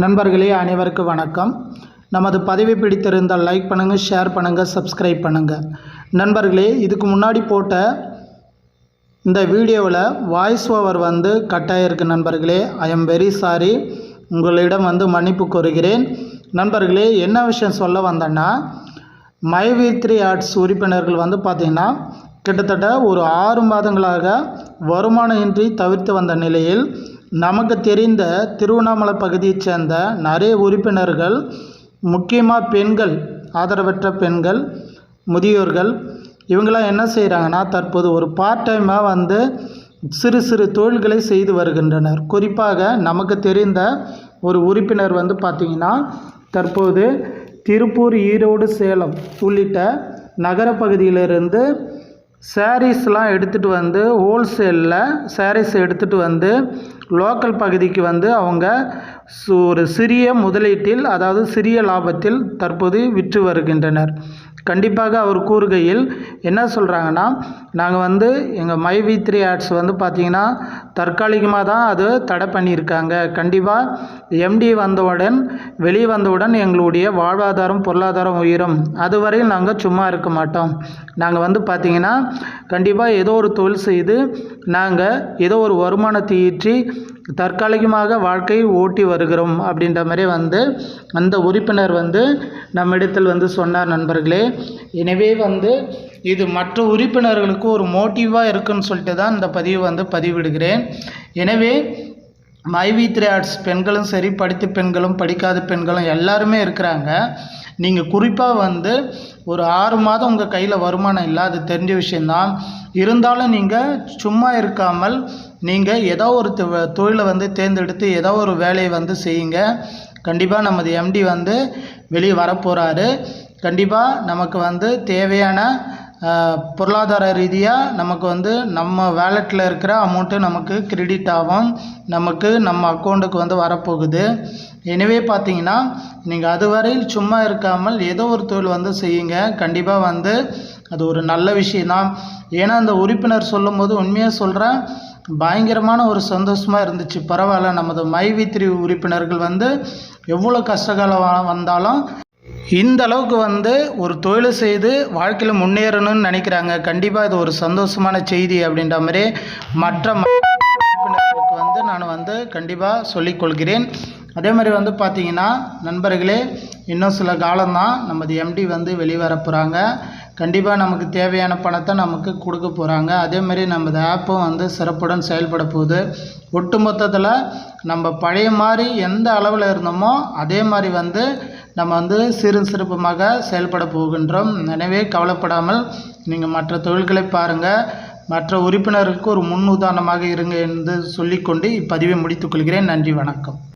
நண்பர்களே அனைவருக்கும் வணக்கம். நமது பதிவை பிடித்திருந்தால் லைக் பண்ணுங்கள், ஷேர் பண்ணுங்கள், சப்ஸ்கிரைப் பண்ணுங்கள். நண்பர்களே, இதுக்கு முன்னாடி போட்ட இந்த வீடியோவில் வாய்ஸ் ஓவர் கட் ஆகிருக்கு. நண்பர்களே, ஐ எம் வெரி சாரி. உங்களிடம் மன்னிப்பு கோருகிறேன். நண்பர்களே, என்ன விஷயம் சொல்ல வந்தேன்னா, மைவி3 ஆர்ட்ஸ் உறுப்பினர்கள் பார்த்திங்கன்னா கிட்டத்தட்ட ஒரு 6 மாதங்களாக வருமானம் இன்றி தவிர்த்து வந்த நிலையில் நமக்கு தெரிந்த திருவண்ணாமலை பகுதியைச் சேர்ந்த நிறைய உறுப்பினர்கள், முக்கியமாக பெண்கள், ஆதரவற்ற பெண்கள், முதியோர்கள், இவங்களாம் என்ன செய்கிறாங்கன்னா, தற்போது ஒரு பார்ட் டைமாக சிறு சிறு தொழில்களை செய்து வருகின்றனர். குறிப்பாக நமக்கு தெரிந்த ஒரு உறுப்பினர் பார்த்திங்கன்னா தற்போது திருப்பூர், ஈரோடு, சேலம் உள்ளிட்ட நகர பகுதியிலிருந்து சாரீஸ்லாம் எடுத்துகிட்டு ஹோல்சேலில் சாரீஸ் எடுத்துகிட்டு லோக்கல் பகுதிக்கு அவங்க ஒரு சிறிய முதலீட்டில், அதாவது சிறிய லாபத்தில் தற்போது விற்று வருகின்றனர். கண்டிப்பாக அவர் கூறுகையில் என்ன சொல்கிறாங்கன்னா, நாங்கள் எங்கள் மைவி3 ஆர்ட்ஸ் பார்த்திங்கன்னா தற்காலிகமாக தான் அது தடை பண்ணியிருக்காங்க. கண்டிப்பாக எம்டி வெளியே வந்தவுடன் எங்களுடைய வாழ்வாதாரம், பொருளாதாரம் உயரும். அதுவரையில் நாங்கள் சும்மா இருக்க மாட்டோம். நாங்கள் பார்த்திங்கன்னா கண்டிப்பாக ஏதோ ஒரு தொழில் செய்து நாங்கள் ஏதோ ஒரு வருமானத்தை ஈற்றி தற்காலிகமாக வாழ்க்கை ஓட்டி வருகிறோம் அப்படின்ற மாதிரி அந்த உறுப்பினர் நம்மிடத்தில் சொன்னார். நண்பர்களே, எனவே இது மற்ற உறுப்பினர்களுக்கு ஒரு மோட்டிவாக இருக்குன்னு சொல்லிட்டு தான் இந்த பதிவு பதிவிடுகிறேன். எனவே மைவி3 ஆர்ட்ஸ் பெண்களும் சரி, படித்த பெண்களும் படிக்காத பெண்களும் எல்லாருமே இருக்கிறாங்க. நீங்கள் குறிப்பாக ஒரு 6 மாதம் உங்கள் கையில் வருமானம் இல்லை, அது தெரிஞ்ச விஷயந்தான். இருந்தாலும் நீங்கள் சும்மா இருக்காமல் நீங்கள் ஏதோ ஒரு தொழிலை தேர்ந்தெடுத்து ஏதோ ஒரு வேலையை செய்யுங்க. கண்டிப்பாக நமது எம்டி வெளியே வரப்போகிறாரு. கண்டிப்பாக நமக்கு தேவையான பொருளாதார ரீதியாக நமக்கு நம்ம வேலெட்டில் இருக்கிற அமௌண்ட்டு நமக்கு கிரெடிட் ஆகும், நமக்கு நம்ம அக்கௌண்ட்டுக்கு வரப்போகுது. எனவே பார்த்தீங்கன்னா நீங்கள் அதுவரையில் சும்மா இருக்காமல் ஏதோ ஒரு தொழில் செய்யுங்க. கண்டிப்பாக அது ஒரு நல்ல விஷயந்தான். ஏன்னா அந்த உறுப்பினர் சொல்லும்போது உண்மையாக சொல்கிறேன், பயங்கரமான ஒரு சந்தோஷமாக இருந்துச்சு. பரவாயில்ல, நமது மைவி3 உறுப்பினர்கள் எவ்வளோ கஷ்டகாலம் வந்தாலும் இந்த அளவுக்கு ஒரு தொழிலை செய்து வாழ்க்கையில் முன்னேறணும்னு நினைக்கிறாங்க. கண்டிப்பாக இது ஒரு சந்தோஷமான செய்தி அப்படின்ற மாதிரி மற்ற உறுப்பினர்களுக்கு நான் கண்டிப்பாக சொல்லிக்கொள்கிறேன். அதே மாதிரி பார்த்தீங்கன்னா நண்பர்களே, இன்னும் சில காலம்தான் நமது எம்டி வெளிவர போகிறாங்க. கண்டிப்பாக நமக்கு தேவையான பணத்தை நமக்கு கொடுக்க போகிறாங்க. அதேமாதிரி நமது ஆப்பும் சிறப்புடன் செயல்பட போகுது. ஒட்டு மொத்தத்தில் நம்ம பழைய மாதிரி எந்த அளவில் இருந்தோமோ அதே மாதிரி நம்ம சிறப்புமாக செயல்பட போகின்றோம். எனவே கவலைப்படாமல் நீங்கள் மற்ற தொழில்களை பாருங்கள். மற்ற உறுப்பினருக்கு ஒரு முன் உதாரணமாக இருங்க என்று சொல்லிக்கொண்டு இப்பதிவை முடித்துக்கொள்கிறேன். நன்றி, வணக்கம்.